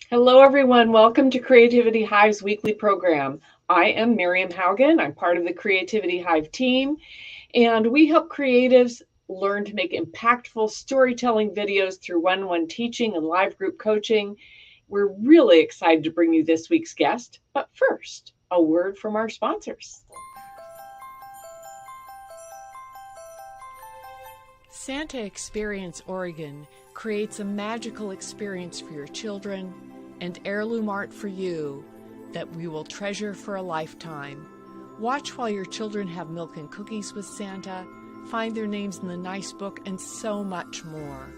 Hello, everyone. Welcome to Creativity-Hive's weekly program. I am Miriam Haugen. I'm part of the Creativity-Hive team, and we help creatives learn to make impactful storytelling videos through one-on-one teaching and live group coaching. We're really excited to bring you this week's guest, but first, a word from our sponsors. Santa Experience Oregon creates a magical experience for your children and heirloom art for you that we will treasure for a lifetime. Watch while your children have milk and cookies with Santa, find their names in the nice book, and so much more.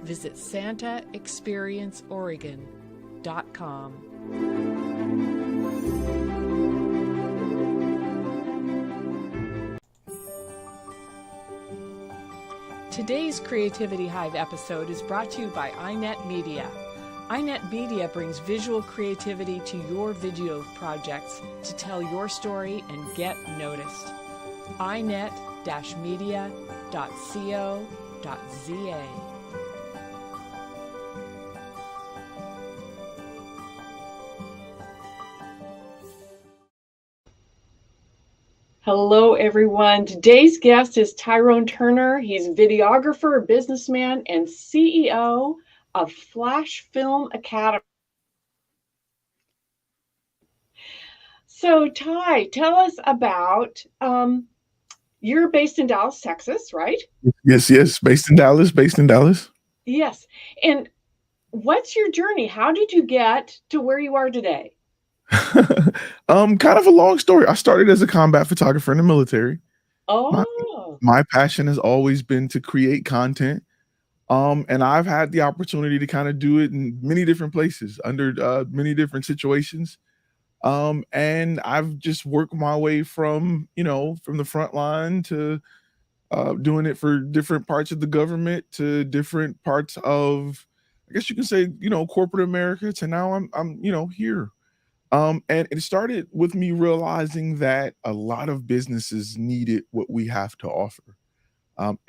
Visit santaexperienceoregon.com. Today's Creativity-Hive episode is brought to you by iNet Media. iNet Media brings visual creativity to your video projects to tell your story and get noticed. inet-media.co.za. Hello, everyone. Today's guest is Tyrone Turner. He's a videographer, businessman, and CEO of FlashFilm Academy. So, Ty, tell us about, you're based in Dallas, Texas, right? Yes. Based in Dallas. Yes. And what's your journey? How did you get to where you are today? Kind of a long story. I started as a combat photographer in the military. Oh, My passion has always been to create content. And I've had the opportunity to kind of do it in many different places under many different situations. And I've just worked my way from the front line to doing it for different parts of the government to different parts of, I guess you can say, corporate America to now I'm here. And it started with me realizing that a lot of businesses needed what we have to offer.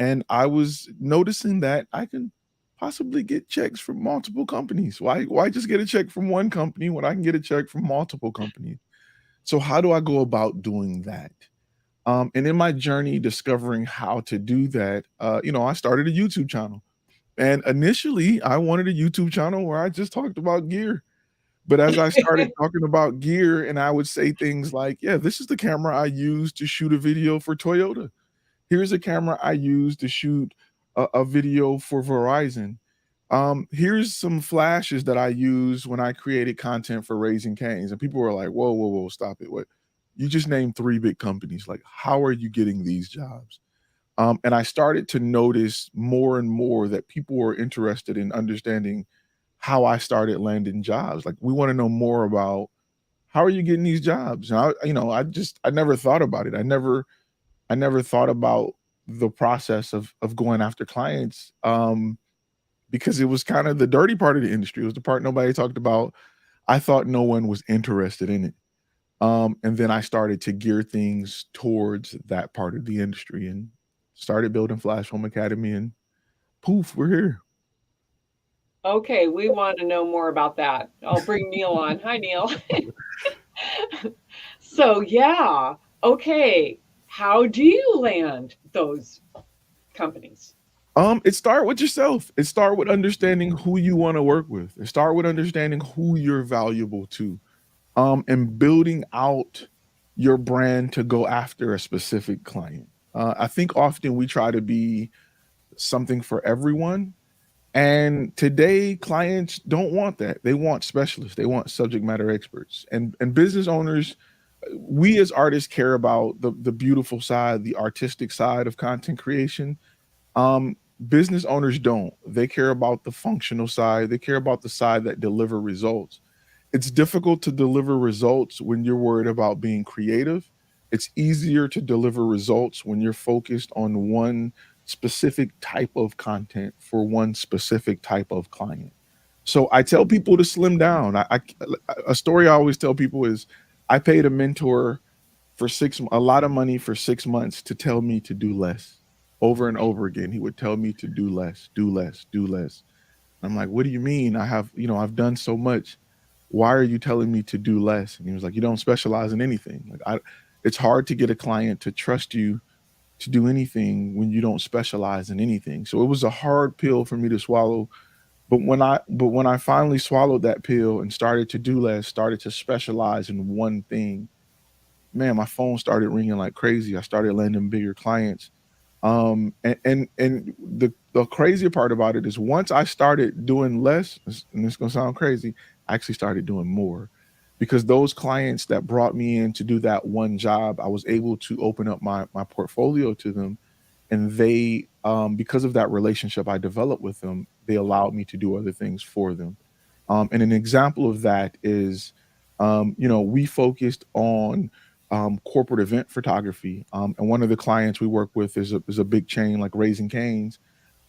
And I was noticing that I can possibly get checks from multiple companies. Why just get a check from one company when I can get a check from multiple companies? So how do I go about doing that? And in my journey discovering how to do that, I started a YouTube channel. And initially, I wanted a YouTube channel where I just talked about gear. But as I started talking about gear and I would say things like, yeah, this is the camera I use to shoot a video for Toyota. Here's a camera I use to shoot a video for Verizon. Here's some flashes that I use when I created content for Raising Cane's. And people were like, whoa, stop it. What? You just named 3 big companies. Like, how are you getting these jobs? And I started to notice more and more that people were interested in understanding how I started landing jobs. Like, we want to know more about how are you getting these jobs? And I never thought about it. I never thought about the process of going after clients because it was kind of the dirty part of the industry. It was the part nobody talked about. I thought no one was interested in it. And then I started to gear things towards that part of the industry and started building FlashFilm Academy, and poof, we're here. okay. We want to know more about that. I'll bring Neil on. Hi, Neil. So, yeah. Okay. How do you land those companies? It start with yourself. It start with understanding who you want to work with. It start with understanding who you're valuable to. And building out your brand to go after a specific client. I think often we try to be something for everyone. And today, clients don't want that. They want specialists. They want subject matter experts. And business owners, we as artists care about the beautiful side, the artistic side of content creation. Um, Business owners don't. They care about the functional side. They care about the side that deliver results. It's difficult to deliver results when you're worried about being creative. It's easier to deliver results when you're focused on one specific type of content for one specific type of client. So I tell people to slim down. A story I always tell people is I paid a mentor for a lot of money for 6 months to tell me to do less over and over again. He would tell me to do less, do less, do less. I'm like, what do you mean? I've done so much. Why are you telling me to do less? And he was like, you don't specialize in anything. It's hard to get a client to trust you to do anything when you don't specialize in anything. So it was a hard pill for me to swallow. But when I finally swallowed that pill and started to do less, started to specialize in one thing, man, my phone started ringing like crazy. I started landing bigger clients. And the crazy part about it is once I started doing less, and this gonna sound crazy, I actually started doing more because those clients that brought me in to do that one job, I was able to open up my portfolio to them, and they because of that relationship I developed with them, they allowed me to do other things for them. And an example of that is, we focused on corporate event photography. And one of the clients we work with is a big chain like Raising Cane's.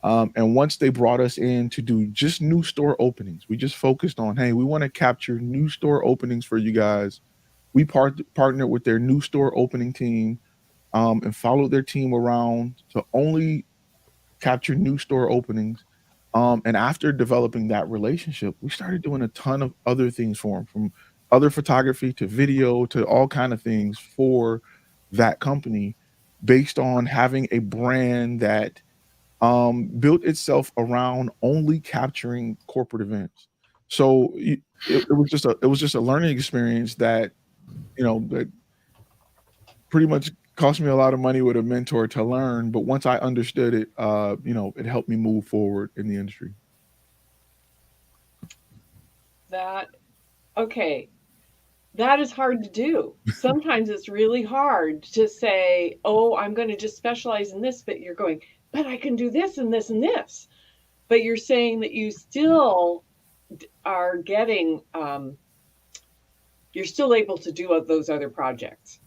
And once they brought us in to do just new store openings, we just focused on, hey, we want to capture new store openings for you guys. We partnered with their new store opening team, and followed their team around to only capture new store openings. And after developing that relationship, we started doing a ton of other things for them, from other photography to video to all kind of things for that company, based on having a brand that built itself around only capturing corporate events. So it was just a learning experience that that pretty much cost me a lot of money with a mentor to learn. But once I understood it, it helped me move forward in the industry. That okay. That is hard to do. Sometimes it's really hard to say, "Oh, I'm going to just specialize in this," but you're going, "But I can do this and this and this." But you're saying that you still are getting, you're still able to do those other projects.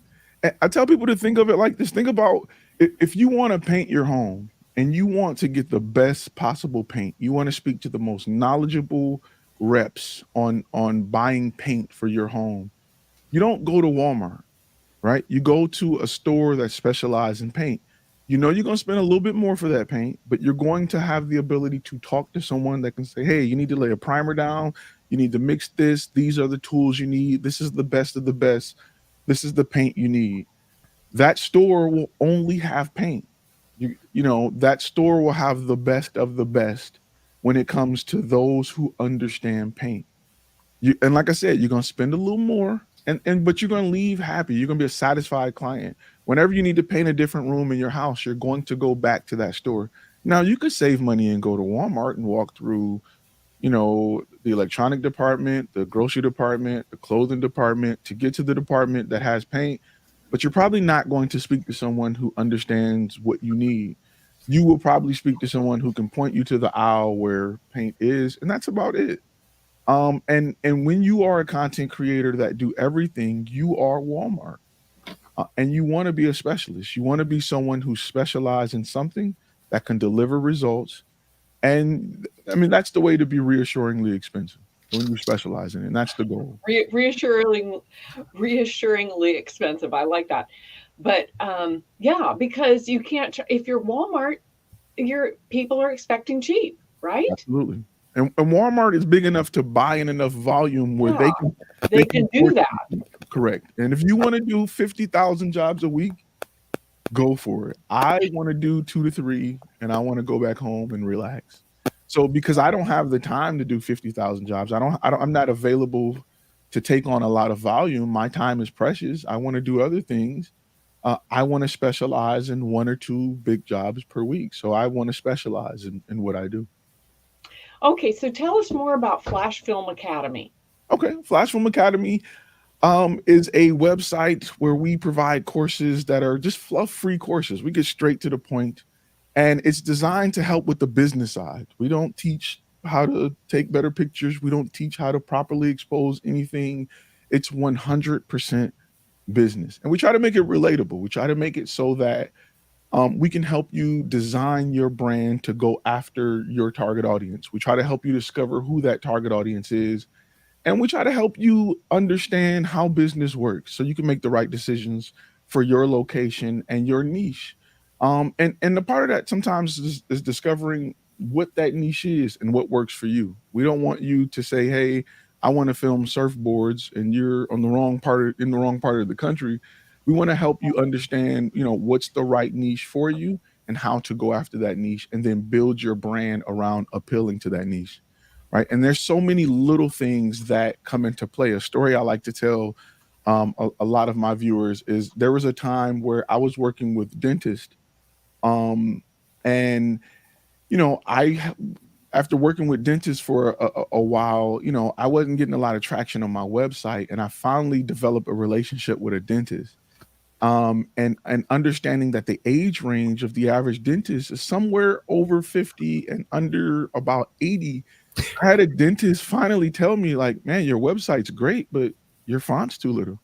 I tell people to think of it like this. Think about, if you want to paint your home and you want to get the best possible paint, you want to speak to the most knowledgeable reps on buying paint for your home. You don't go to Walmart, right? You go to a store that specializes in paint. You know you're going to spend a little bit more for that paint, but you're going to have the ability to talk to someone that can say, hey, you need to lay a primer down. You need to mix this. These are the tools you need. This is the best of the best. This is the paint you need. That store will only have paint. That store will have the best of the best when it comes to those who understand paint. And like I said, you're gonna spend a little more, and but you're gonna leave happy. You're gonna be a satisfied client. Whenever you need to paint a different room in your house, you're going to go back to that store. Now you could save money and go to Walmart and walk through, the electronic department, the grocery department, the clothing department to get to the department that has paint, but you're probably not going to speak to someone who understands what you need. You will probably speak to someone who can point you to the aisle where paint is, and that's about it. And when you are a content creator that do everything, you are Walmart. And you want to be a specialist. You want to be someone who specializes in something that can deliver results. And I mean, that's the way to be reassuringly expensive when you specialize in it. And that's the goal. Reassuringly expensive. I like that. But yeah, because you can't, if you're Walmart, your people are expecting cheap, right? Absolutely. And Walmart is big enough to buy in enough volume where Yeah, they they can can do afford that. to. Correct. And if you want to do 50,000 jobs a week, go for it. I want to do 2 to 3, and I want to go back home and relax. So because I don't have the time to do 50,000 jobs, I'm not available to take on a lot of volume. My time is precious. I want to do other things. I want to specialize in 1 or 2 big jobs per week. So I want to specialize in what I do. Okay, so tell us more about Flash Film Academy. Okay, FlashFilm Academy is a website where we provide courses that are just fluff free courses. We get straight to the point, and it's designed to help with the business side. We don't teach how to take better pictures. We don't teach how to properly expose anything. It's 100% business. And we try to make it relatable. We try to make it so that we can help you design your brand to go after your target audience. We try to help you discover who that target audience is, and we try to help you understand how business works so you can make the right decisions for your location and your niche. And the part of that sometimes is discovering what that niche is and what works for you. We don't want you to say, "Hey, I want to film surfboards," and you're on the wrong part in the wrong part of the country. We want to help you understand, what's the right niche for you and how to go after that niche, and then build your brand around appealing to that niche, right? And there's so many little things that come into play. A story I like to tell a lot of my viewers is there was a time where I was working with dentists, and after working with dentists for a while, I wasn't getting a lot of traction on my website, and I finally developed a relationship with a dentist. And understanding that the age range of the average dentist is somewhere over 50 and under about 80. I had a dentist finally tell me, like, "Man, your website's great, but your font's too little."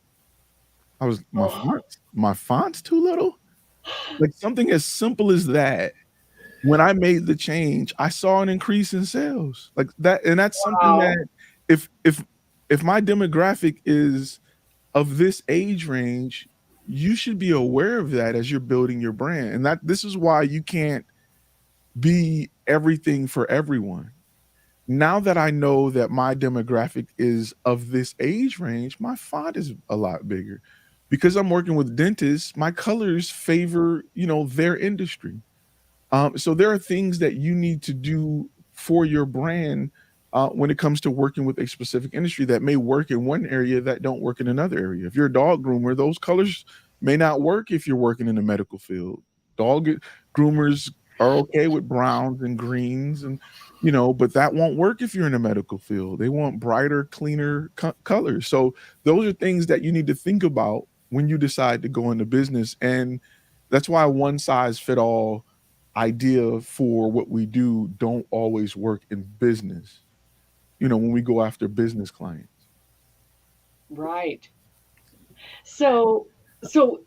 I was, Oh, my font's too little? Like something as simple as that. When I made the change, I saw an increase in sales. Like that, and that's something wow. that if my demographic is of this age range, you should be aware of that as you're building your brand. And that this is why you can't be everything for everyone. Now that I know that my demographic is of this age range, my font is a lot bigger. Because I'm working with dentists, my colors favor, their industry. So there are things that you need to do for your brand when it comes to working with a specific industry that may work in one area that don't work in another area. If you're a dog groomer, those colors may not work if you're working in the medical field. Dog groomers are okay with browns and greens, and but that won't work if you're in the medical field. They want brighter, cleaner colors. So those are things that you need to think about when you decide to go into business, and that's why one size fit all idea for what we do don't always work in business, when we go after business clients. Right. So, so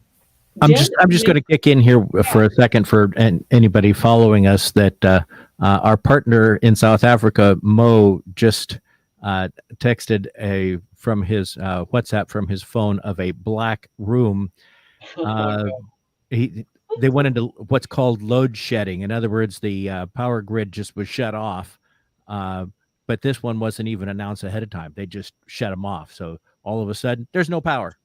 I'm just dentist, going to kick in here yeah. for a second for anybody following us that our partner in South Africa, Mo, just texted a from his WhatsApp from his phone of a black room. Uh, he they went into what's called load shedding. In other words, the power grid just was shut off. Uh, but this one wasn't even announced ahead of time. They just shut them off. So all of a sudden, there's no power.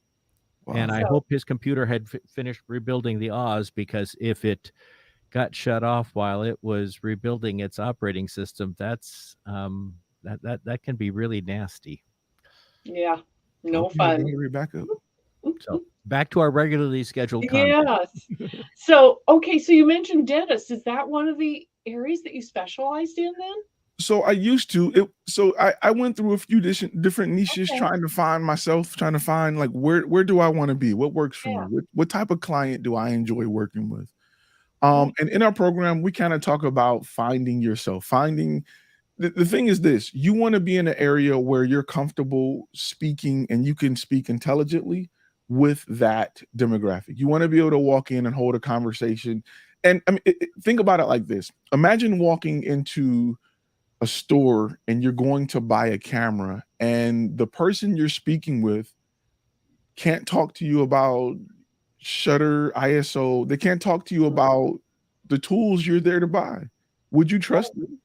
And Wow. I So, hope his computer had finished rebuilding the Oz, because if it got shut off while it was rebuilding its operating system, that's that can be really nasty. yeah, no Okay, bring fun. it back up. So back to our regularly scheduled content. Yes. So, okay, so you mentioned dentist. Is that one of the areas that you specialized in then? So I used to it. So I went through a few different niches, Okay. trying to find myself, trying to find like where do I want to be? What works for me? Yeah. What type of client do I enjoy working with? Right. And in our program, we kind of talk about finding yourself, finding the thing is this: you want to be in an area where you're comfortable speaking and you can speak intelligently with that demographic. You want to be able to walk in and hold a conversation. And I mean, think about it like this: imagine walking into a store and you're going to buy a camera, and the person you're speaking with can't talk to you about shutter, ISO. They can't talk to you about the tools you're there to buy. Would you trust them?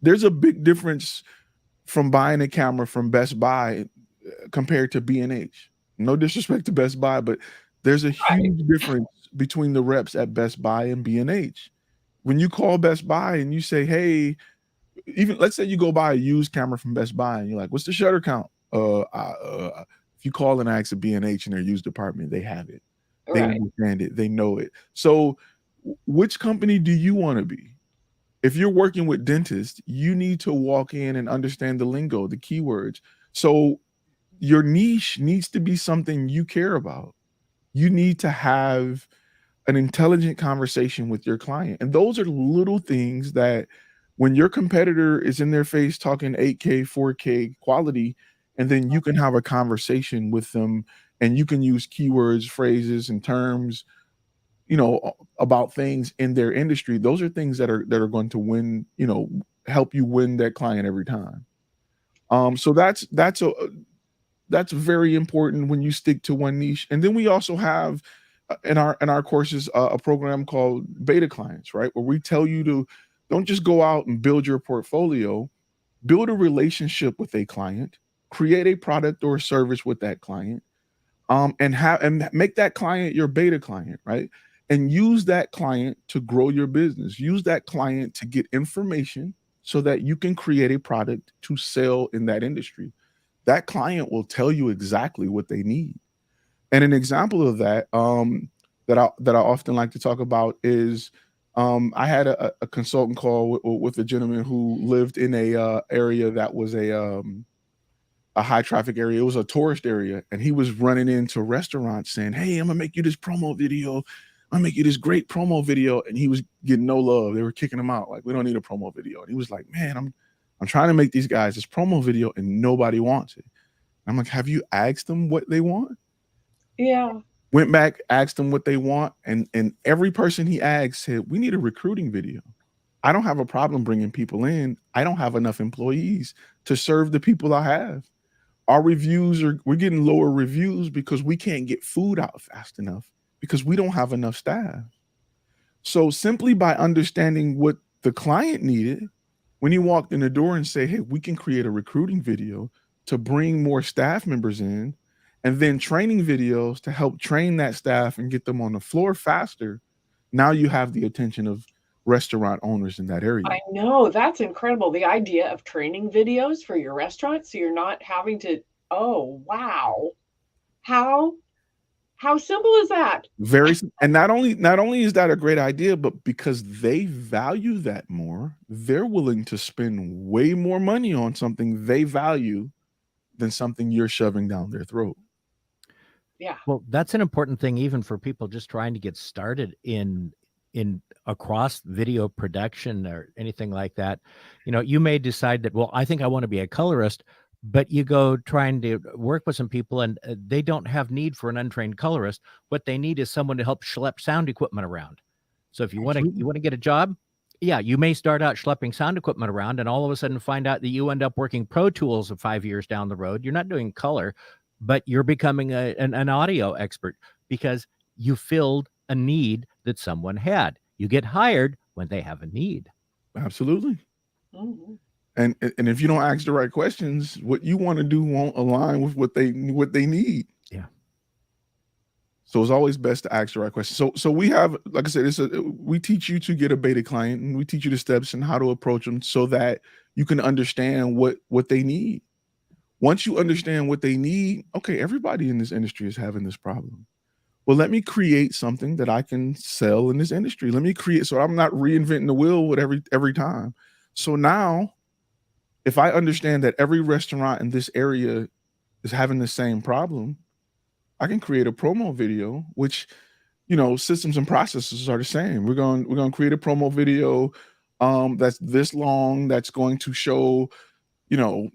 There's a big difference from buying a camera from Best Buy compared to B&H. No disrespect to Best Buy, but there's a Right. huge difference between the reps at Best Buy and B&H. When you call Best Buy and you say, "Hey," even let's say you go buy a used camera from Best Buy and you're like, "What's the shutter count?" If you call and ask a B&H in their used department, they have it. They Right. understand it. They know it. So, which company do you want to be? If you're working with dentists, you need to walk in and understand the lingo, the keywords. So your niche needs to be something you care about. You need to have an intelligent conversation with your client. And those are little things that when your competitor is in their face talking 8K, 4K quality, and then you can have a conversation with them and you can use keywords, phrases, and terms, about things in their industry. Those are things that are going to win, help you win that client every time. So that's very important when you stick to one niche. And then we also have in our courses a program called beta clients, right, where we tell you to Don't just go out and build your portfolio. Build a relationship with a client, create a product or a service with that client, and make that client your beta client, right? And use that client to grow your business. Use that client to get information so that you can create a product to sell in that industry. That client will tell you exactly what they need. And an example of that, that I often like to talk about is, I had a consultant call with a gentleman who lived in a area that was a high traffic area. It was a tourist area, and he was running into restaurants saying, "Hey, I'm gonna make you this promo video. I'm gonna make you this great promo video," and he was getting no love. They were kicking him out, like, "We don't need a promo video." And he was like, "Man, I'm trying to make these guys this promo video, and nobody wants it." And I'm like, "Have you asked them what they want?" Yeah. Went back, asked them what they want, and every person he asked said, "We need a recruiting video. I don't have a problem bringing people in. I don't have enough employees to serve the people I have. Our we're getting lower reviews because we can't get food out fast enough because we don't have enough staff." So simply by understanding what the client needed, when he walked in the door and say, "Hey, we can create a recruiting video to bring more staff members in," and then training videos to help train that staff and get them on the floor faster, now you have the attention of restaurant owners in that area. I know, that's incredible. The idea of training videos for your restaurant so you're not having to, oh, wow. How simple is that? And not only is that a great idea, but because they value that more, they're willing to spend way more money on something they value than something you're shoving down their throat. Yeah. Well, that's an important thing, even for people just trying to get started in across video production or anything like that. You know, you may decide that, well, I think I want to be a colorist, but you go trying to work with some people and they don't have need for an untrained colorist. What they need is someone to help schlep sound equipment around. So if you want to get a job, yeah, you may start out schlepping sound equipment around and all of a sudden find out that you end up working Pro Tools 5 years down the road. You're not doing color, but you're becoming an audio expert because you filled a need that someone had. You get hired when they have a need. Absolutely. Mm-hmm. And if you don't ask the right questions, what you want to do won't align with what they need. Yeah. So it's always best to ask the right questions. So we have, like I said, we teach you to get a beta client, and we teach you the steps and how to approach them so that you can understand what they need. Once you understand what they need, okay, everybody in this industry is having this problem. Well, let me create something that I can sell in this industry. Let me create, so I'm not reinventing the wheel with every time. So now, if I understand that every restaurant in this area is having the same problem, I can create a promo video, which, you know, systems and processes are the same. We're going to create a promo video that's this long, that's going to show, you know,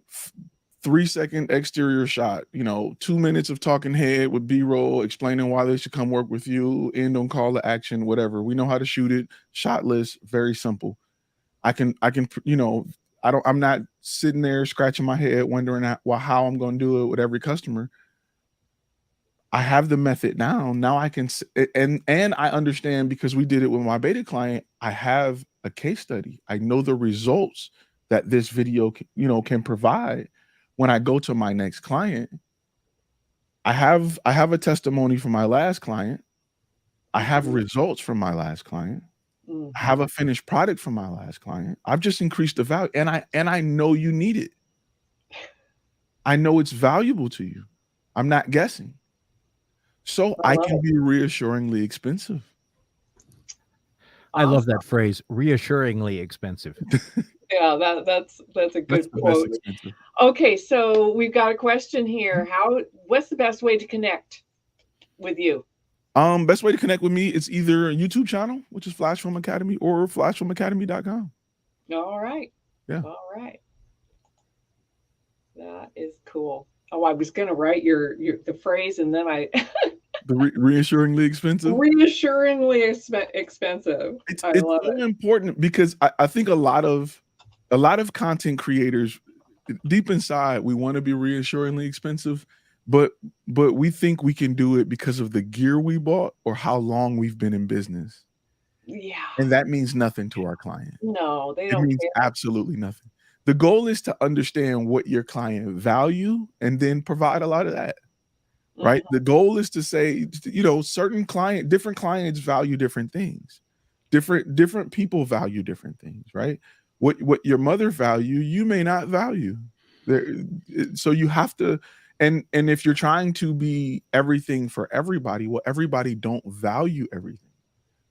3-second exterior shot, you know, 2 minutes of talking head with B-roll explaining why they should come work with you, end on call to action, whatever. We know how to shoot it. Shot list, very simple. I can, you know, I'm not sitting there scratching my head wondering how I'm going to do it with every customer. I have the method now. Now I can, and I understand, because we did it with my beta client. I have a case study. I know the results that this video, you know, can provide. When I go to my next client, I have a testimony from my last client. I have results from my last client. Mm-hmm. I have a finished product from my last client. I've just increased the value, and I know you need it. I know it's valuable to you. I'm not guessing. So I can be reassuringly expensive. I love that phrase, reassuringly expensive. Yeah, that's a good quote. Okay, so we've got a question here. What's the best way to connect with you? Best way to connect with me, it's either a YouTube channel, which is FlashFilm Academy, or FlashFilmAcademy.com. All right. Yeah. All right. That is cool. Oh, I was gonna write the phrase, and then I the reassuringly expensive. Reassuringly expensive. It's so important, because I think a lot of content creators, deep inside, we want to be reassuringly expensive, but we think we can do it because of the gear we bought or how long we've been in business. Yeah. And that means nothing to our client. No, they It don't means care. absolutely nothing. The goal is to understand what your client value and then provide a lot of that, right? Mhm. The goal is to say, you know, different clients value different things. Different people value different things, right? What your mother value, you may not value. There, so you have to, and if you're trying to be everything for everybody, well, everybody don't value everything.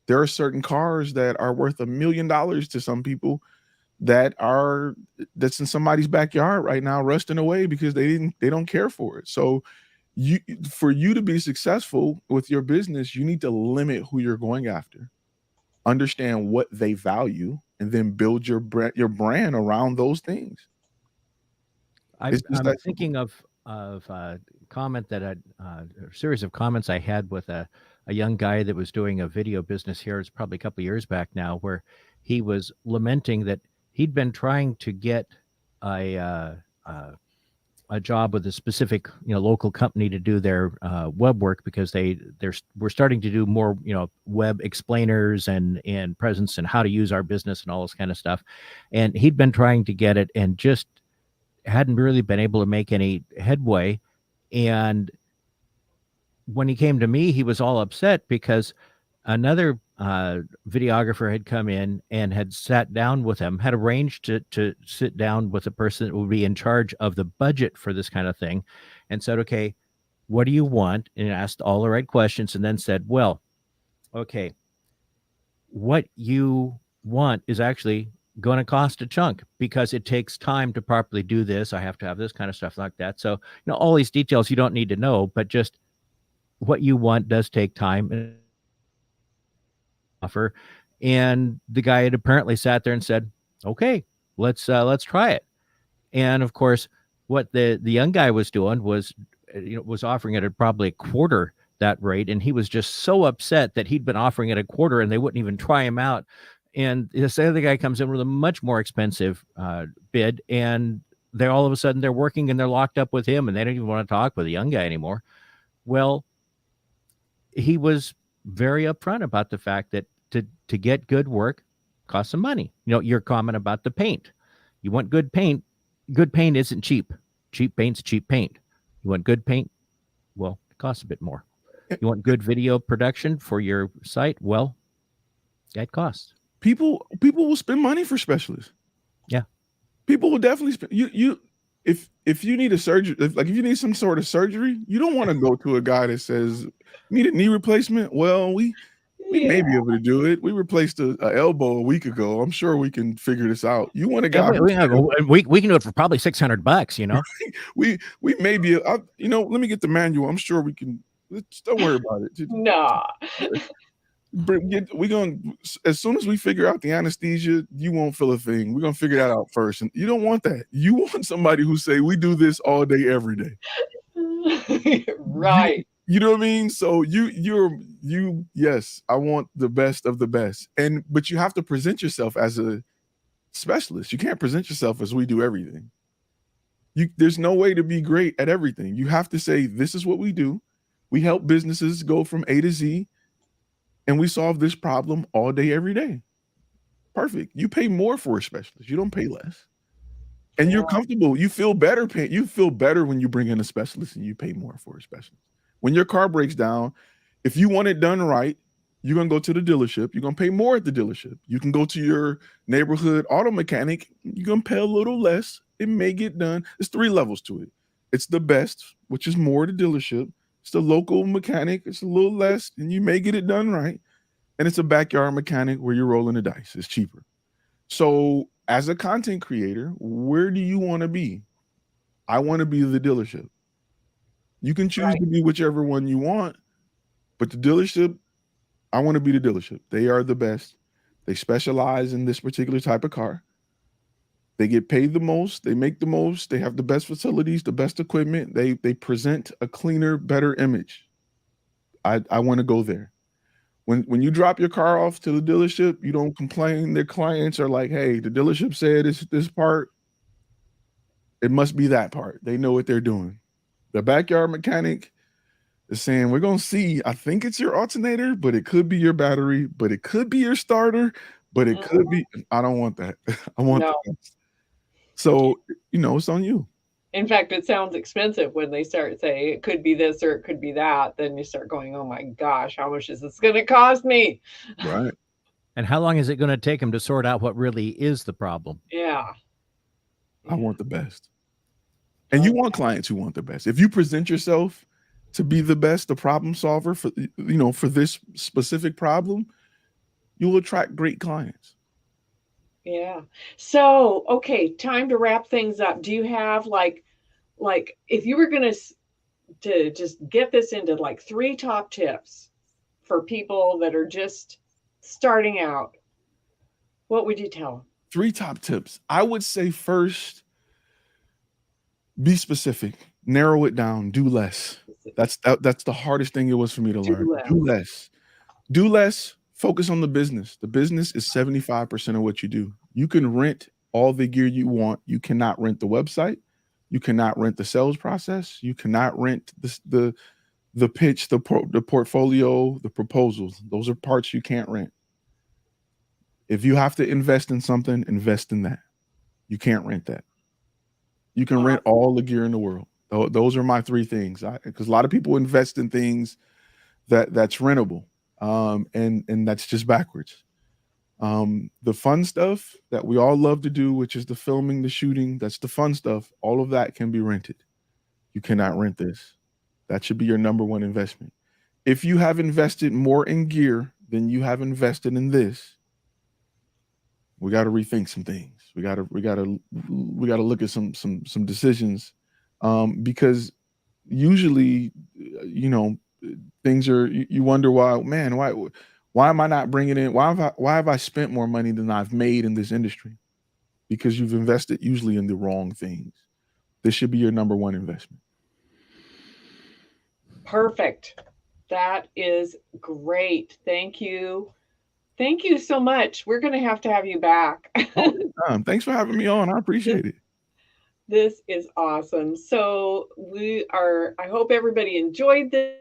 There are certain cars that are worth $1 million to some people that's in somebody's backyard right now rusting away because they don't care for it. So for you to be successful with your business, you need to limit who you're going after, understand what they value, and then build your brand around those things. It's just I'm that simple. thinking of a comment that a series of comments I had with a young guy that was doing a video business here. It's probably a couple of years back now, where he was lamenting that he'd been trying to get a uh, uh, a job with a specific local company to do their web work, because we're starting to do more web explainers and presence and how to use our business and all this kind of stuff. And he'd been trying to get it and just hadn't really been able to make any headway. And when he came to me, he was all upset because another videographer had come in and had sat down with him, had arranged to sit down with a person that would be in charge of the budget for this kind of thing, and said, okay, what do you want? And asked all the right questions, and then said, well, okay, what you want is actually going to cost a chunk, because it takes time to properly do this. I have to have this kind of stuff like that. So, all these details you don't need to know, but just what you want does take time and offer. And the guy had apparently sat there and said, okay, let's try it. And of course, what the young guy was doing was, was offering it at probably a quarter that rate. And he was just so upset that he'd been offering it a quarter and they wouldn't even try him out. And this other guy comes in with a much more expensive bid, and they're all of a sudden they're working and they're locked up with him, and they don't even want to talk with the young guy anymore. Well, he was very upfront about the fact that to get good work costs some money. Your comment about the paint. You want good paint. Good paint isn't cheap. Cheap paint's cheap paint. You want good paint? Well, it costs a bit more. You want good video production for your site? Well, that costs. People will spend money for specialists. Yeah. People will definitely spend if you need a surgery, if you need some sort of surgery, you don't want to go to a guy that says, need a knee replacement. Well, we may be able to do it. We replaced a elbow a week ago. I'm sure we can figure this out. You want a guy? We can do it for probably $600. we may be. Let me get the manual. I'm sure we can. Don't worry about it. Nah. We're gonna, as soon as we figure out the anesthesia, you won't feel a thing. We're gonna figure that out first. And you don't want that. You want somebody who say, we do this all day, every day. Right. You know what I mean? So yes, I want the best of the best. But you have to present yourself as a specialist. You can't present yourself as we do everything. There's no way to be great at everything. You have to say, this is what we do. We help businesses go from A to Z, and we solve this problem all day, every day. Perfect. You pay more for a specialist. You don't pay less. And you're comfortable. You feel better paying. You feel better when you bring in a specialist and you pay more for a specialist. When your car breaks down, if you want it done right, you're going to go to the dealership. You're going to pay more at the dealership. You can go to your neighborhood auto mechanic. You're going to pay a little less. It may get done. There's 3 levels to it. It's the best, which is more the dealership. It's the local mechanic. It's a little less, and you may get it done right. And it's a backyard mechanic where you're rolling the dice. It's cheaper. So as a content creator, where do you want to be? I want to be the dealership. You can choose to be whichever one you want, but the dealership, I want to be the dealership. They are the best. They specialize in this particular type of car. They get paid the most. They make the most. They have the best facilities, the best equipment. They present a cleaner, better image. I want to go there. When you drop your car off to the dealership, you don't complain. Their clients are like, hey, the dealership said it's this part. It must be that part. They know what they're doing. The backyard mechanic, is saying, we're going to see, I think it's your alternator, but it could be your battery, but it could be your starter, but it could be, I don't want that. I want No. the best. So, it's on you. In fact, it sounds expensive when they start saying it could be this or it could be that. Then you start going, oh my gosh, how much is this going to cost me? Right. And how long is it going to take them to sort out what really is the problem? Yeah. I want the best. And you want clients who want the best. If you present yourself to be the best, the problem solver for, for this specific problem, you will attract great clients. Yeah. So, okay, time to wrap things up. Do you have like if you were going to just get this into like 3 top tips for people that are just starting out, what would you tell them? 3 top tips. I would say first, be specific, narrow it down, do less. That's the hardest thing it was for me to learn. Do less, focus on the business. The business is 75% of what you do. You can rent all the gear you want. You cannot rent the website. You cannot rent the sales process. You cannot rent the pitch, the portfolio, the proposals. Those are parts you can't rent. If you have to invest in something, invest in that. You can't rent that. You can rent all the gear in the world. Those are my 3 things. Because a lot of people invest in things that's rentable, and that's just backwards. The fun stuff that we all love to do, which is the filming, the shooting, that's the fun stuff. All of that can be rented. You cannot rent this. That should be your number 1 investment. If you have invested more in gear than you have invested in this, we got to rethink some things. We got to look at some decisions, because usually, things are, you wonder why am I not bringing in? Why have I spent more money than I've made in this industry? Because you've invested usually in the wrong things. This should be your number 1 investment. Perfect. That is great. Thank you. Thank you so much. We're going to have you back. Thanks for having me on. I appreciate it. This is awesome. So I hope everybody enjoyed this.